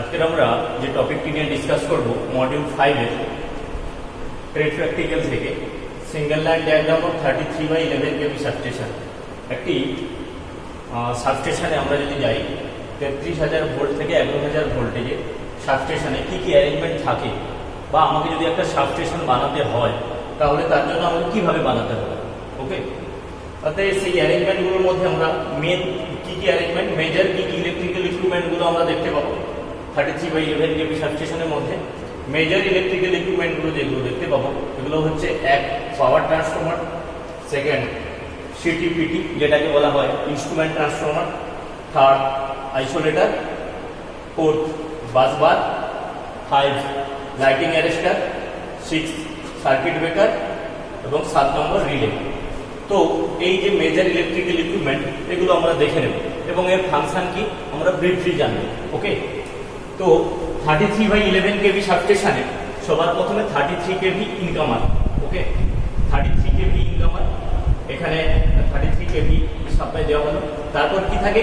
আজকের আমরা যে টপিকটি নিয়ে ডিসকাস করব মডিউল 5 এর ট্রেড প্র্যাকটিক্যাল থেকে single line diagram of 33/11 KV substation. একটি সাবস্টেশনে আমরা যদি যাই 33,000 ভোল্ট থেকে 11,000 ভোল্টেজের সাবস্টেশনে কী কী অ্যারেঞ্জমেন্ট থাকে বা আমাকে যদি একটা সাবস্টেশন বানাতে হয় তাহলে তার জন্য আমাকে কীভাবে বানাতে হবে, ওকে। অর্থাৎ সেই অ্যারেঞ্জমেন্টগুলোর মধ্যে আমরা মেন কী কী অ্যারেঞ্জমেন্ট, মেজর কী কী ইলেকট্রিক্যাল ইকুইপমেন্টগুলো আমরা দেখতে পাবো 33/11 কেভি সাবস্টেশনের মধ্যে। মেজর ইলেকট্রিক্যাল ইকুইপমেন্টগুলো যেগুলো দেখতে পাবো এগুলো হচ্ছে এক পাওয়ার ট্রান্সফর্মার, সেকেন্ড সিটিপিটি যেটাকে বলা হয় instrument transformer, third isolator, fourth বাসবার, 5 lighting arrester, 6 circuit breaker এবং 7 নম্বর রিলে। তো এই যে মেজর ইলেকট্রিক্যাল ইকুইপমেন্ট এগুলো আমরা দেখে নেব এবং এর ফাংশন কি আমরা ব্রিফলি জানবো, ওকে। তো 33/11 কেভি সাবস্টেশনে সবার প্রথমে 33 কেভি ইনকামার, ওকে। 33 কেভি ইনকামার, এখানে 33 কেভি সাপ্লাই দেওয়া হলো। তারপর কি থাকে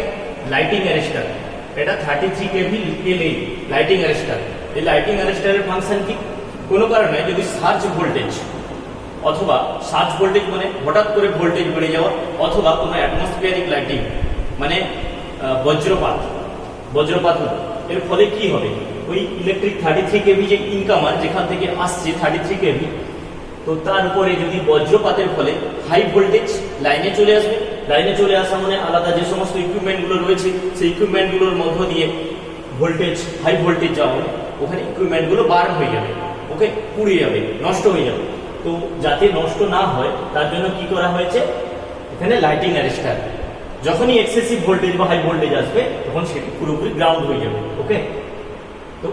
লাইটিং অ্যারেস্টার, এটা 33 কেভি এলই লাইটিং অ্যারেস্টার। এই লাইটিং অ্যারেস্টারের ফাংশন কি, কোনো কারণে যদি সার্জ ভোল্টেজ অথবা সার্জ ভোল্টেজ মানে হঠাৎ করে ভোল্টেজ বেড়ে যাওয়া অথবা কোনো অ্যাটমসফিয়ারিক লাইটিং মানে বজ্রপাত হলো, এর ফলে কি হবে ওই ইলেকট্রিক 33 কেভি যে ইনকামার যেখান থেকে আসছে 33 কেভি, তো তার উপরে যদি বজ্রপাতের ফলে হাই ভোল্টেজ লাইনে চলে আসবে। লাইনে চলে আসা মানে আলাদা যে সমস্ত ইকুইপমেন্টগুলো রয়েছে সেই ইকুইপমেন্টগুলোর মধ্য দিয়ে ভোল্টেজ হাই ভোল্টেজ যাওয়া হবে, ওখানে ইকুইপমেন্টগুলো বার্ন হয়ে যাবে, ওকে, পুড়ে যাবে, নষ্ট হয়ে যাবে। তো যাতে নষ্ট না হয় তার জন্য কি করা হয়েছে এখানে লাইটিং অ্যারেস্টার। যখনই এক্সেসিভ ভোল্টেজ বা হাই ভোল্টেজ আসবে তখন সেটি পুরোপুরি গ্রাউন্ড হয়ে যাবে, ওকে। তো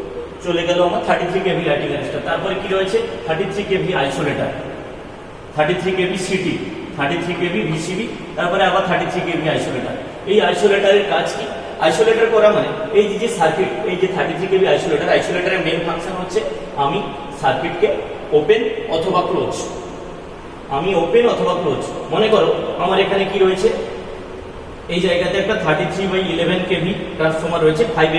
চলে গেল আমার 33 কেভি লাইটিং অ্যারেস্টার। তারপরে কি রয়েছে 33 KV isolator, 33 KV CT, 33 KV VCB, তারপরে আবার 33 কেভি আইসোলেটর। এই আইসোলেটরের কাজ কি, আইসোলেটর করা মানে এই যে সার্কিট, এই যে 33 কেভি আইসোলেটর, আইসোলেটরের মেন ফাংশন হচ্ছে আমি সার্কিটকে ওপেন অথবা ক্লোজ, মনে করো আমার এখানে কি রয়েছে, এই জায়গাতে একটা 33/11 কেভি ট্রান্সফর্মার রয়েছে, 5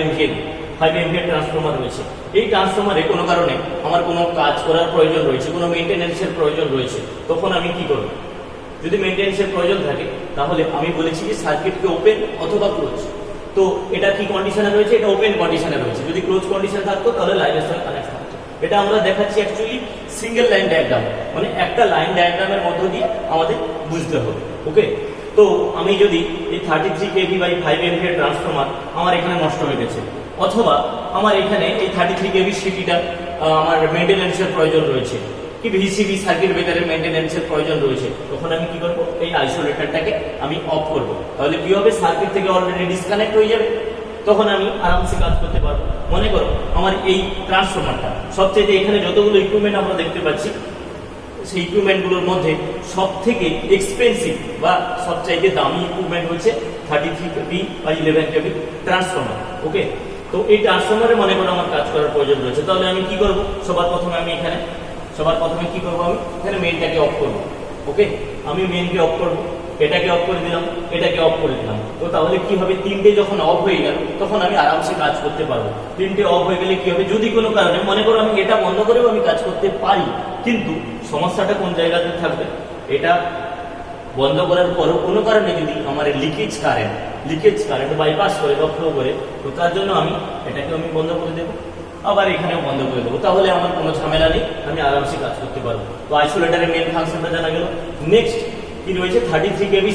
এমভিএ ট্রান্সফর্মার রয়েছে। এই ট্রান্সফর্মারে কোনো কারণে আমার কোনো কাজ করার প্রয়োজন রয়েছে, কোনো মেনটেন্যান্সের প্রয়োজন রয়েছে, তখন আমি কি করব, যদি মেনটেন্যান্সের প্রয়োজন থাকে তাহলে আমি বলেছি যে সার্কিটকে ওপেন অথবা ক্লোজ। তো এটা কি কন্ডিশনে রয়েছে, এটা ওপেন কন্ডিশনে রয়েছে। যদি ক্লোজ কন্ডিশন থাকতো তাহলে লাইনের সঙ্গে কানেক্ট থাকতো। এটা আমরা দেখাচ্ছি অ্যাকচুয়ালি সিঙ্গেল লাইন ডায়াগ্রাম, মানে একটা লাইন ডায়াগ্রামের মধ্য দিয়ে আমাদের বুঝতে হবে, ওকে। তো আমি যদি এই 33 কেভি বাই 5 এমভিএ ট্রান্সফর্মার আমার এখানে নষ্ট হয়ে গেছে, অথবা আমার এখানে এই 33 কেভি সিটিটা আমার মেনটেন্যান্সের প্রয়োজন রয়েছে, কি ভিসিবি সার্কিট ব্রেকারের মেনটেন্যান্সের প্রয়োজন রয়েছে, তখন আমি কি করব, এই আইসোলেটরটাকে আমি অফ করব। তাহলে কি হবে, সার্কিট থেকে অলরেডি ডিসকানেক্ট হয়ে যাবে, তখন আমি আরামসে কাজ করতে পারবো। মনে করো আমার এই ট্রান্সফর্মারটা সবচেয়ে এখানে যতগুলো ইকুইপমেন্ট আমরা দেখতে পাচ্ছি সেই ইকুইপমেন্টগুলোর মধ্যে সব থেকে এক্সপেন্সিভ বা সবচাইতে দামি ইকুইপমেন্ট হচ্ছে 33 কেভি বা 11 কেভি ট্রান্সফর্মার, ওকে। তো এই ট্রান্সফর্মারে মনে করো আমার কাজ করার প্রয়োজন রয়েছে, তাহলে আমি কি করব, সবার প্রথমে কি করব, আমি এখানে মেইনটাকে অফ করব, ওকে। আমি মেইনকে অফ করব, এটাকে অফ করে দিলাম, এটাকে অফ করে দিলাম। তো তাহলে কি হবে, তিনটে যখন অফ হয়ে গেল তখন আমি আরামসে কাজ করতে পারবো। তিনটে অফ হয়ে গেলে কি হবে, যদি কোনো কারণে মনে করো আমি এটা বন্ধ করেও আমি কাজ করতে পারি, কিন্তু সমস্যাটা কোন জায়গাতে থাকবে, এটা বন্ধ করার পরও কোনো কারণে যদি আমার লিকেজ কারেন্ট বাইপাস করে বা ফ্লো করে, তো তার জন্য এটাকে আমি বন্ধ করে দেবো, আবার এখানেও বন্ধ করে দেবো, তাহলে আমার কোনো ঝামেলা নেই, আমি আরামসে কাজ করতে পারবো। তো আইসোলেটরের মেন ফাংশনটা জানা গেল। নেক্সট কি রয়েছে 33 কেভি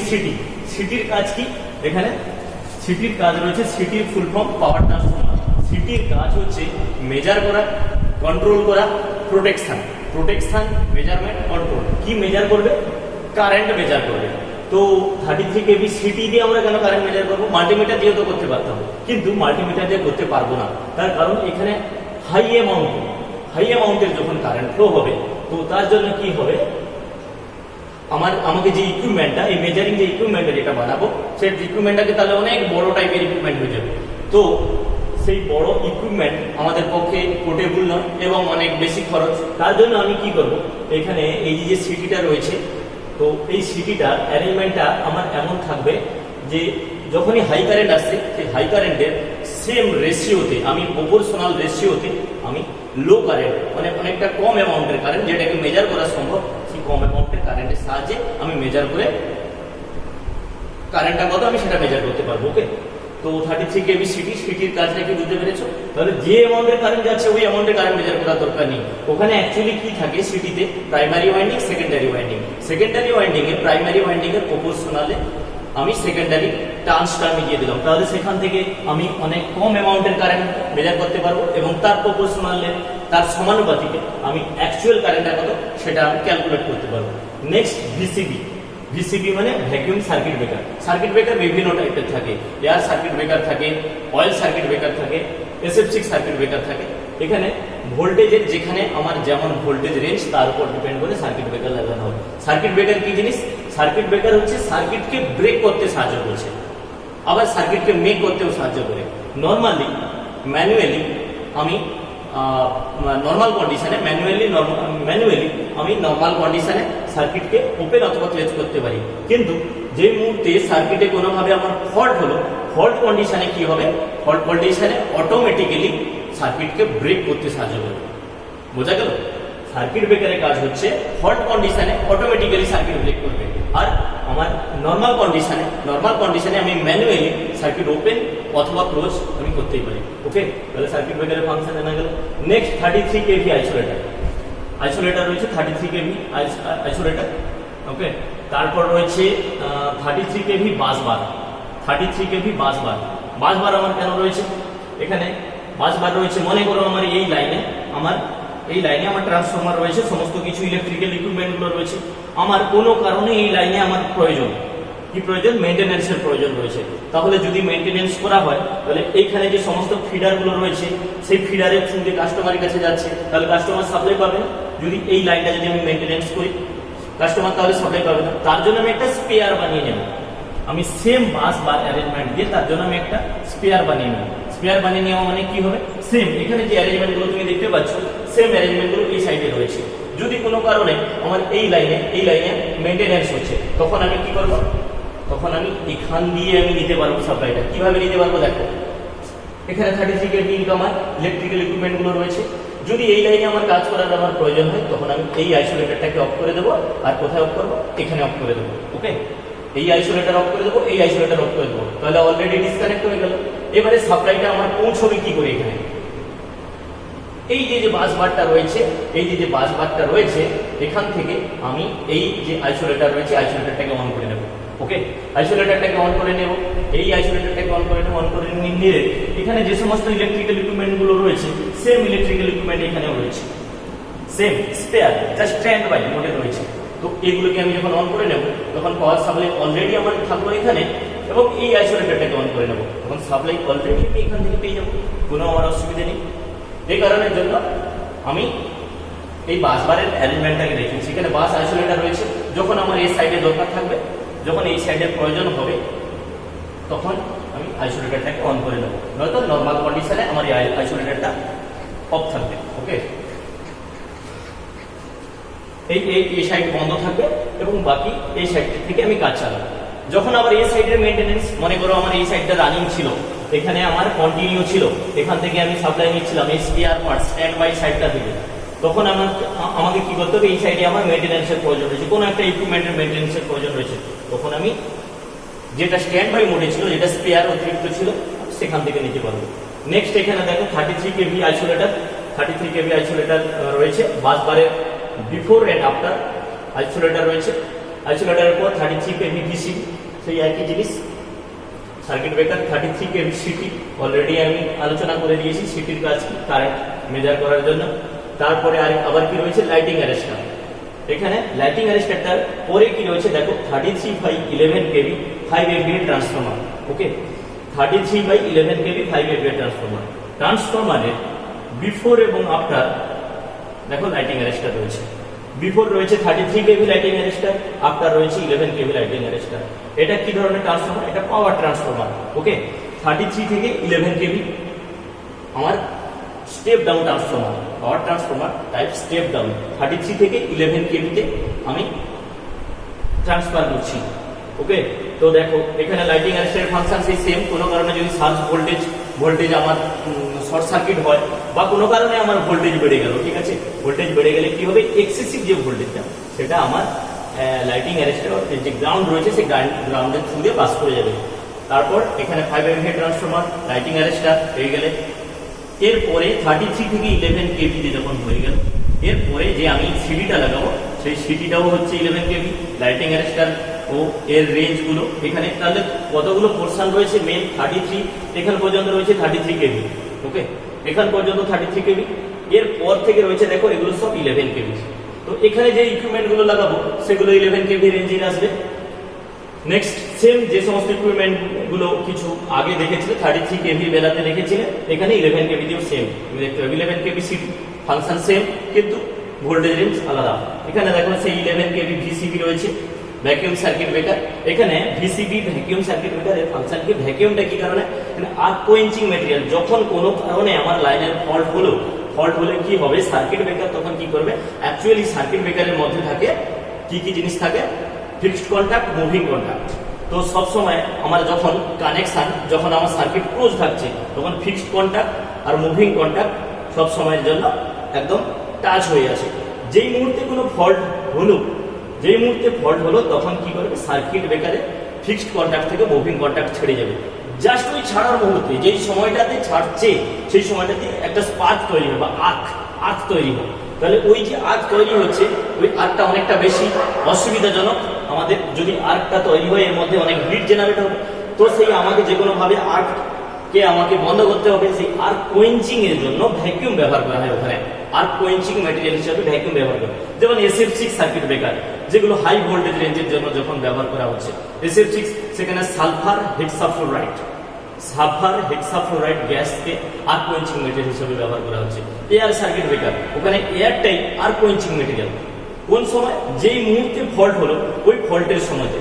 সিটির কাজ কি, এখানে সিটির কাজ রয়েছে, সিটির ফুল ফর্ম পাওয়ার ট্রান্সফর্মার। সিটির কাজ হচ্ছে মেজার করা, কন্ট্রোল করা, প্রোটেকশন, মেজারমেন্ট, কন্ট্রোল। কি মেজার করবে, কারেন্ট মেজার করবে। তো 33 কেভি সিটি দিয়ে আমরা কেন কারেন্ট মেজার করবো, মাল্টিমিটার দিয়ে তো করতে পারতাম, কিন্তু মাল্টিমিটার দিয়ে করতে পারবো না। তার কারণ এখানে হাই অ্যামাউন্টের যখন কারেন্ট ফ্লো হবে, তো তার জন্য কি হবে, আমাকে যে ইকুইপমেন্টটা, এই মেজারিং যে ইকুইপমেন্টটা যেটা বানাবো, সেই ইকুইপমেন্টটাকে তাহলে অনেক বড় টাইপের ইকুইপমেন্ট হয়ে যাবে। তো সেই বড় ইকুইপমেন্ট আমাদের পক্ষে পোর্টেবল নয় এবং অনেক বেশি খরচ। তার জন্য আমি কি করব, এখানে এই যে সিটিটা রয়েছে, তো এই সিটিটার অ্যারেঞ্জমেন্টটা আমার এমন থাকবে যে যখনই হাই কারেন্ট আসছে সেই হাই কারেন্টের সেম রেশিওতে, আমি প্রপোর্শনাল রেশিওতে আমি লো কারেন্ট মানে অনেকটা কম অ্যামাউন্টের কারেন্ট যেটাকে মেজার করা সম্ভব, সেই কম অ্যামাউন্টের কারেন্টের সাহায্যে আমি মেজার করে কারেন্টটা কত আমি সেটা মেজার করতে পারবো। ওকে, তো 33 কেভি সিটির কাজটা কি বুঝতে পেরেছো? তাহলে যে অ্যামাউন্টের কারেন্ট যাচ্ছে ওই অ্যামাউন্টের কারেন্ট মেজার করার দরকার নেই। ওখানে অ্যাকচুয়ালি কি থাকে সিটিতে, primary winding secondary winding. Secondary winding a primary winding এর প্রপোর্শনালে আমি সেকেন্ডারি টার্নসটা মিলিয়ে দিলাম, তাহলে সেখান থেকে আমি অনেক কম অ্যামাউন্টের কারেন্ট মেজার করতে পারবো এবং তার প্রপোর্শনালে তার সমানুপাতিকে আমি অ্যাকচুয়াল কারেন্টটা কত সেটা আমি ক্যালকুলেট করতে পারবো। Next VCB. ভিসিবি মানে vacuum circuit breaker. Circuit breaker বিভিন্ন টাইপের থাকে, এয়ার সার্কিট ব্রেকার থাকে, অয়েল সার্কিট ব্রেকার থাকে, এসএফসি সার্কিট ব্রেকার থাকে। এখানে ভোল্টেজের যেখানে আমার যেমন ভোল্টেজ রেঞ্জ তার উপর ডিপেন্ড করে সার্কিট ব্রেকার লাগানো হবে। সার্কিট ব্রেকার কি জিনিস? সার্কিট ব্রেকার হচ্ছে সার্কিটকে ব্রেক করতে সাহায্য করছে, আবার সার্কিটকে মেক করতেও সাহায্য করে। নর্মালি ম্যানুয়ালি আমি নর্মাল কন্ডিশনে ম্যানুয়ালি আমি নর্মাল কন্ডিশনে সার্কিটকে ওপেন অথবা ক্লোজ করতে পারি, কিন্তু যে মুহূর্তে সার্কিটে কোনোভাবে আমার ফল্ট হলো, ফল্ট কন্ডিশনে কি হবে? ফল্ট কন্ডিশনে অটোমেটিক্যালি সার্কিটকে ব্রেক করতে সাহায্য করবে। বোঝা গেল? সার্কিট ব্রেকারের কাজ হচ্ছে ফল্ট কন্ডিশনে অটোমেটিক্যালি সার্কিট ব্রেক করবে, আর আমার নর্মাল কন্ডিশনে আমি ম্যানুয়ালি সার্কিট ওপেন অথবা ক্লোজ আমি করতেই পারি। ওকে, তাহলে সার্কিট ব্রেকারের ফাংশন জানা গেল। নেক্সট 33 কেভি আইসোলেটর রয়েছে 33 কেভি আইসোলেটর। ওকে, তারপর রয়েছে 33 কেভি বাস বার। 33 কেভি বাস বার আমার কেন রয়েছে? এখানে বাস বার রয়েছে, মনে করো আমার এই লাইনে আমার ট্রান্সফরমার রয়েছে, সমস্ত কিছু ইলেকট্রিক্যাল ইকুইপমেন্টগুলো রয়েছে। আমার কোনো কারণে এই লাইনে আমার প্রয়োজন, কি প্রয়োজন? মেইনটেনেন্সের প্রয়োজন রয়েছে। তাহলে যদি মেইনটেনেন্স করা হয় তাহলে এইখানে যে সমস্ত ফিডারগুলো রয়েছে সেই ফিডারের থ্রু দিয়ে কাস্টমারের কাছে যাচ্ছে, তাহলে কাস্টমার সাপ্লাই পাবে না। যদি এই লাইনটা যদি আমি মেইনটেনেন্স করি কাস্টমার তাহলে সাপ্লাই পাবে না। তার জন্য আমি একটা স্পেয়ার বানিয়ে নেব, আমি সেম বাস বার অ্যারেঞ্জমেন্ট দিয়ে তার জন্য আমি একটা স্পেয়ার বানিয়ে নেব। স্পেয়ার বানিয়ে নেওয়া মানে কি হবে? সেম এখানে যে অ্যারেঞ্জমেন্টগুলো তুমি দেখতে পাচ্ছ সেম অ্যারেঞ্জমেন্টগুলো এই সাইডে রয়েছে। যদি কোনো কারণে আমার এই লাইনে মেইনটেনেন্স হচ্ছে তখন আমি কি করব? তখন আমি এখান দিয়ে আমি নিতে পারবো সাপ্লাইটা। কিভাবে নিতে পারবো? দেখো, এখানে 33 কেভি আমার ইলেকট্রিক্যাল ইকুইপমেন্টগুলো রয়েছে। যদি এই লাইনে আমার কাজ করার আমার প্রয়োজন হয় তখন আমি এই আইসোলেটরটাকে অফ করে দেবো, আর কোথায় অফ করবো? এখানে অফ করে দেবো। ওকে, এই আইসোলেটর অফ করে দেবো, এই আইসোলেটর অফ করে দেবো, তাহলে অলরেডি ডিসকানেক্ট হয়ে গেল। এবারে সাপ্লাইটা আমার পৌঁছবে কি করে? এখানে এই যে বাস বারটা রয়েছে এখান থেকে আমি এই যে আইসোলেটর রয়েছে আইসোলেটরটাকে অন করে নেব। ওকে, আইসোলেটরটাকে অন করে নেব, এই আইসোলেটরটাকে অন করে নিয়ে এখানে যে সমস্ত ইলেকট্রিক্যাল ইকুইপমেন্টগুলো রয়েছে সেম ইলেকট্রিক্যাল ইকুইপমেন্ট এখানেও রয়েছে, same spare just stand by মোডে রয়েছে। তো এগুলোকে আমি যখন অন করে নেব তখন পাওয়ার সাপ্লাই অলরেডি আমার থাকলো এখানে, এবং এই আইসোলেটরটাকে অন করে নেব তখন সাপ্লাই অলরেডি আমি এখান থেকে পেয়ে যাবো, কোনো আমার অসুবিধা নেই। এই কারণের জন্য আমি এই বাস বারের অ্যারেঞ্জমেন্টটাকে রেখেছি। এখানে বাস আইসোলেটর রয়েছে, যখন আমার এই সাইডে দরকার থাকবে, যখন এই সাইডের প্রয়োজন হবে তখন আমি আইসোলেটরটাকে অন করে নেব, নয়তো নর্মাল কন্ডিশনে আমার এই আইসোলেটরটা অফ থাকবে। ওকে, এই সাইড বন্ধ থাকবে এবং বাকি এই সাইড থেকে আমি কাজ চালাবো। যখন আবার এই সাইডের মেইনটেনেন্স, মনে করো আমার এই সাইডটা রানিং ছিল, এখানে আমার কন্টিনিউ ছিল, এখান থেকে আমি সাপ্লাই নিচ্ছিলাম এই স্পেয়ার পার্ট স্ট্যান্ড বাই সাইডটা থেকে, তখন আমাকে কি করতে হবে? এই সাইডে আমার মেইনটেনেন্সের প্রয়োজন রয়েছে, কোনো একটা ইকুইপমেন্টের মেইনটেনেন্সের প্রয়োজন রয়েছে, তখন আমি যেটা স্ট্যান্ড বাই মোডে ছিল, যেটা স্পেয়ার অতিরিক্ত ছিল, সেখান থেকে নিতে পারবো। নেক্সট এখানে দেখো 33 কেভি আইসোলেটর রয়েছে, বাস বারের বিফোর এন্ড আফটার আইসোলেটর রয়েছে। আইসোলেটরের পর 33 কেভি ডিসি, সেই একই জিনিস। Circuit breaker 33 KV CT, already আমি আলোচনা করে দিয়েছি সিটির কাজ কি, কারেন্ট মেজার করার জন্য। তারপরে আবার কি রয়েছে? Lighting arrester. এখানে লাইটিং অ্যারেস্টারটার পরে কি রয়েছে দেখো, 33/11 কেভি 5 এমভিএ ট্রান্সফরমার। ওকে, 33/11 কেভি 5 এমভিএ ট্রান্সফরমার। ট্রান্সফরমারের বিফোর এবং আফটার দেখো লাইটিং অ্যারেস্টার রয়েছে। বিফোর রয়েছে 33 কেভি লাইটিং অ্যারেস্টার, আফটার রয়েছে 11 কেভি লাইটিং অ্যারেস্টার। এটা কি ধরনের ট্রান্সফরমার? এটা পাওয়ার ট্রান্সফরমার। ওকে, 33 থেকে 11 কেভি আমার step down transformer, power transformer type step down. 33 থেকে 11 কেভিতে আমি ট্রান্সফার করছি। ওকে, তো দেখো এখানে লাইটিং অ্যারেস্টারের ফাংশন সেই সেম। কোনো কারণে যদি সার্জ ভোল্টেজ ভোল্টেজ আমার শর্ট সার্কিট হয় বা কোনো কারণে আমার ভোল্টেজ বেড়ে গেল, ঠিক আছে, ভোল্টেজ বেড়ে গেলে কি হবে, এক্সেসিভ যে ভোল্টেজটা সেটা আমার লাইটিং অ্যারেস্টার যে গ্রাউন্ড রয়েছে সেই গ্রাউন্ডের থ্রু দিয়ে পাস করে যাবে। তারপর এখানে 5 এমভিএ ট্রান্সফরমার, লাইটিং অ্যারেস্টার হয়ে গেলে এরপরে 33 থেকে 11 কেভি যখন হয়ে গেল, এরপরে যে আমি সিডিটা লাগাবো সেই সিডিটাও হচ্ছে 11 কেভি, লাইটিং অ্যারেস্টার ও এর রেঞ্জগুলো এখানে তাহলে কতগুলো পোর্শন রয়েছে, মেন 33 এখান পর্যন্ত রয়েছে 33 কেভি, ওকে, এখান পর্যন্ত 33 কেভি, এর পর থেকে রয়েছে দেখো এগুলো সব 11 কেভি। তো এখানে যে ইকুইপমেন্টগুলো লাগাবো সেগুলো 11 কেভি রেঞ্জে আসবে। নেক্সট সেম যে সমস্ত ইকুইপমেন্ট গুলো কিছু আগে দেখেছিলে 33 কেভি বেলাতে দেখেছিলে, এখানে 11 কেভি দিয়েও সেম দেখতে হবে, 11 কেভি সিডি ফাংশন সেম কিন্তু ভোল্টেজ রেঞ্জ আলাদা। এখানে দেখো সেই 11 কেভি ভিসিবি রয়েছে, ভ্যাকুয়াম সার্কিট ব্রেকার। এখানে ভিসিবি ভ্যাকুয়াম সার্কিট ব্রেকারের ফাংশন কি, ভ্যাকুয়ামটা কি কারণে, আর্ক কোয়েঞ্চিং ম্যাটেরিয়াল, যখন কোনো কারণে আমার লাইনের ফল্ট হলে কি হবে, সার্কিট ব্রেকার তখন কি করবে, অ্যাকচুয়ালি সার্কিট ব্রেকারের মধ্যে থাকে কি কি জিনিস থাকে, ফিক্সড কন্টাক্ট, মুভিং কন্টাক্ট। তো সব সময় আমার যখন কানেকশন, যখন আমার সার্কিট ক্লোজ থাকছে তখন fixed contact are moving contact সব সময়ের জন্য একদম টাচ হয়ে আছে। যেই মুহূর্তে কোনো ফল্ট হলো তখন কি করবে, সার্কিট ব্রেকারে ফিক্সড কন্টাক্ট থেকে মুভিং কন্টাক্ট ছেড়ে যাবে। জাস্ট ওই ছাড়ার মুহূর্তে, যেই সময়টাতে ছাড়ছে সেই সময়টাতে একটা স্পার্ক তৈরি হবে বা আর্ক তৈরি হবে। তাহলে ওই যে আর্ক তৈরি হচ্ছে, ওই আর্কটা অনেকটা বেশি অসুবিধাজনক। আমাদের যদি আর্কটা তৈরি হয় এর মধ্যে অনেক হিট জেনারেট হবে, তো সেই আমাকে যে কোনো ভাবে আর্ককে আমাকে বন্ধ করতে হবে। সেই আর্ক কোয়েঞ্চিং এর জন্য ভ্যাকুয়াম ব্যবহার করা হয়, ওখানে আর্ক কোয়েঞ্চিং ম্যাটেরিয়াল হিসেবে ভ্যাকুয়াম ব্যবহার করা হয়। যেমন SF6 সার্কিট ব্রেকার, যেগুলো হাই ভোল্টেজ রেঞ্জের জন্য যখন ব্যবহার করা হচ্ছে, SF6 সেখানে সালফার হেক্সাফ্লোরাইড গ্যাসকে আর্ক কোয়েঞ্চিং ম্যাটেরিয়াল হিসেবে ব্যবহার করা হচ্ছে। এয়ার সার্কিট ব্রেকার, ওখানে এয়ারটাই আর্ক কোয়েঞ্চিং ম্যাটেরিয়াল। কোন সময়, যেই মুহূর্তে ফল্ট হলো ওই ফল্টের সময়তে,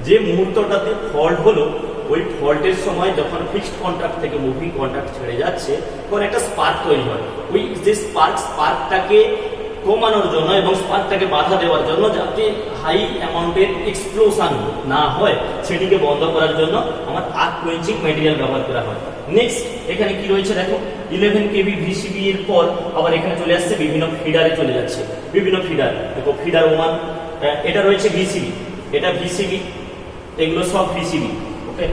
যে মুহূর্তটাতে ফল্ট হলো ওই ফল্টের সময় যখন ফিক্সড কন্টাক্ট থেকে মুভিং কন্টাক্ট ছেড়ে যাচ্ছে তখন একটা স্পার্ক তৈরি হয়। ওই যে স্পার্কটাকে কমানোর জন্য এবং স্পার্কটাকে বাধা দেওয়ার জন্য, যাতে হাই অ্যামাউন্টের এক্সপ্লোশন না হয় সেটিকে বন্ধ করার জন্য আমার আর্ক কোয়েঞ্চিং ম্যাটেরিয়াল ব্যবহার করা হয়। নেক্সট এখানে কি রয়েছে দেখো, 11 কেভি ভিসিবি এর পর আবার এখানে চলে আসছে বিভিন্ন ফিডারে চলে যাচ্ছে, বিভিন্ন ফিডার। দেখো ফিডার 1, এটা রয়েছে ভিসিবি, এটা ভিসিবি, এগুলো সব ভিসিবি, ওকে,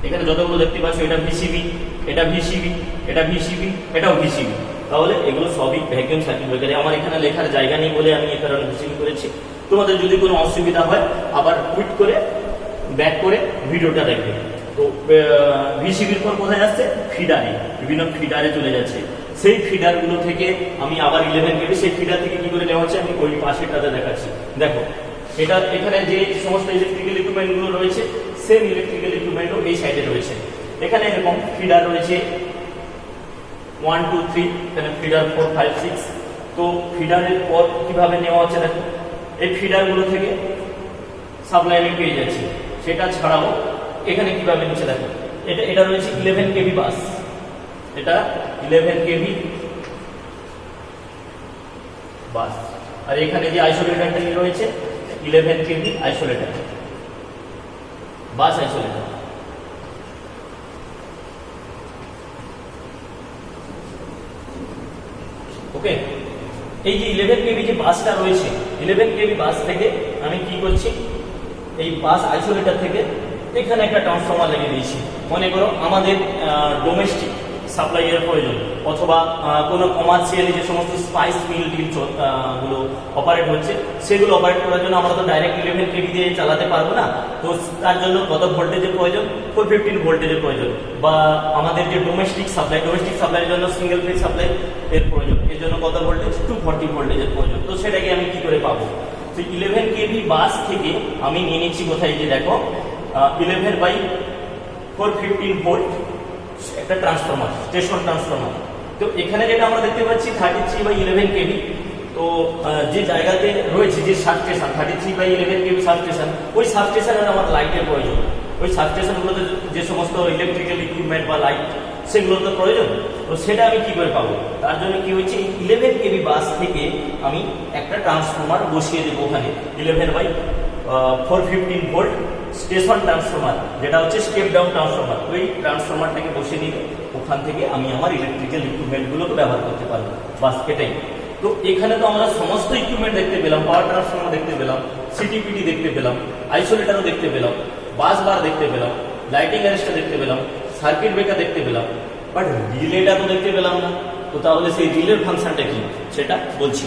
এখানে যতগুলো দেখতে পাচ্ছ এটা ভিসিবি, এটা ভিসিবি, এটা ভিসিবি, এটাও ভিসিবি। তাহলে এগুলো সবই ভ্যাকুয়াম সার্কিট ব্রেকারে। আমার এখানে লেখার জায়গা নেই বলে আমি এই কারণে ভিসিবি করেছি। তোমাদের যদি কোনো অসুবিধা হয় আবার কুইট করে ব্যাক করে ভিডিওটা দেখবে। তো ভিসিবির পর কোথায় যাচ্ছে, ফিডারে, বিভিন্ন ফিডারে চলে যাচ্ছে। সেই ফিডারগুলো থেকে আমি আবার 11 কেভি, সেই ফিডার থেকে কি করে নেওয়া হচ্ছে আমি ওই পাশেটাতে দেখাচ্ছি। দেখো এটা এখানে যে সমস্ত ইলেকট্রিক্যাল ইকুইপমেন্টগুলো রয়েছে সেম ইলেকট্রিক্যাল ইকুইপমেন্টও এই সাইডে রয়েছে। এখানে এরকম ফিডার রয়েছে 1 2 3, এখানে ফিডার 4 5 6। তো ফিডারের পর কিভাবে নেওয়া হচ্ছে দেখো, এই ফিডারগুলো থেকে সাপ্লাই আমি পেয়ে যাচ্ছি। সেটা ছাড়াও এখানে কিভাবে নিচ্ছে দেখো, এটা রয়েছে 11 কেভি বাস, এটা 11 কেভি বাস, আর এখানে যে আইসোলেটরটা রয়েছে 11 কেভি আইসোলেটর, বাস আইসোলেটর। ওকে, এই যে 11 কেভি যে বাসটা রয়েছে, 11 কেভি বাস থেকে আমি কি করছি, এই বাস আইসোলেটর থেকে এখানে একটা ট্রান্সফরমার লাগিয়ে দিয়েছি। মনে করো আমাদের ডোমেস্টিক সাপ্লাইয়ের প্রয়োজন, অথবা কোনো কমার্শিয়ালি যে সমস্ত স্পাইস মিল গুলো অপারেট হচ্ছে সেগুলো অপারেট করার জন্য আমরা তো ডাইরেক্ট 11 কেভি দিয়ে চালাতে পারবো না। তো তার জন্য কত ভোল্টেজের প্রয়োজন, 415 ভোল্টেজের প্রয়োজন। বা আমাদের যে ডোমেস্টিক সাপ্লাইয়ের জন্য সিঙ্গেল ফেজ সাপ্লাই এর প্রয়োজন, এর জন্য কত ভোল্টেজ, 240 ভোল্টেজের প্রয়োজন। তো সেটাকে আমি কি করে পাবো, তো 11 কেভি বাস থেকে আমি নিয়ে নিচ্ছি কোথায়, যে দেখো 11/415 ভোল্ট একটা ট্রান্সফরমার, স্টেশন ট্রান্সফরমার। তো এখানে যেটা আমরা দেখতে পাচ্ছি 33/11 কেভি। তো যে জায়গাতে রয়েছে যে সাবস্টেশন 33/11 কেভি সাবস্টেশন, ওই সাবস্টেশনের আমার লাইটের প্রয়োজন। ওই সাবস্টেশনগুলোতে যে সমস্ত ইলেকট্রিক্যাল ইকুইপমেন্ট বা লাইট সেগুলো তো প্রয়োজন। তো সেটা আমি কি করে পাবো, তার জন্য কি হচ্ছে, 11 কেভি বাস থেকে আমি একটা ট্রান্সফরমার বসিয়ে দেবো ওখানে 11/415 ভোল্ট স্টেশন ট্রান্সফরমার, যেটা হচ্ছে স্টেপ ডাউন ট্রান্সফরমার, ওই ট্রান্সফরমারটাকে বসে নিলে ওখান থেকে আমি আমার ইলেকট্রিক্যাল ইকুইপমেন্টগুলোকে ব্যবহার করতে পারবো। বাস এটাই। তো এখানে তো আমরা সমস্ত ইকুইপমেন্ট দেখতে পেলাম, পাওয়ার ট্রান্সফরমার দেখতে পেলাম, সিটিপিটি দেখতে পেলাম, আইসোলেটারও দেখতে পেলাম, বাস বার দেখতে পেলাম, লাইটিং অ্যারেস্টার দেখতে পেলাম, সার্কিট ব্রেকার দেখতে পেলাম, বাট রিলেটা তো দেখতে পেলাম না। তো তাহলে সেই রিলের ফাংশনটা কি সেটা বলছি।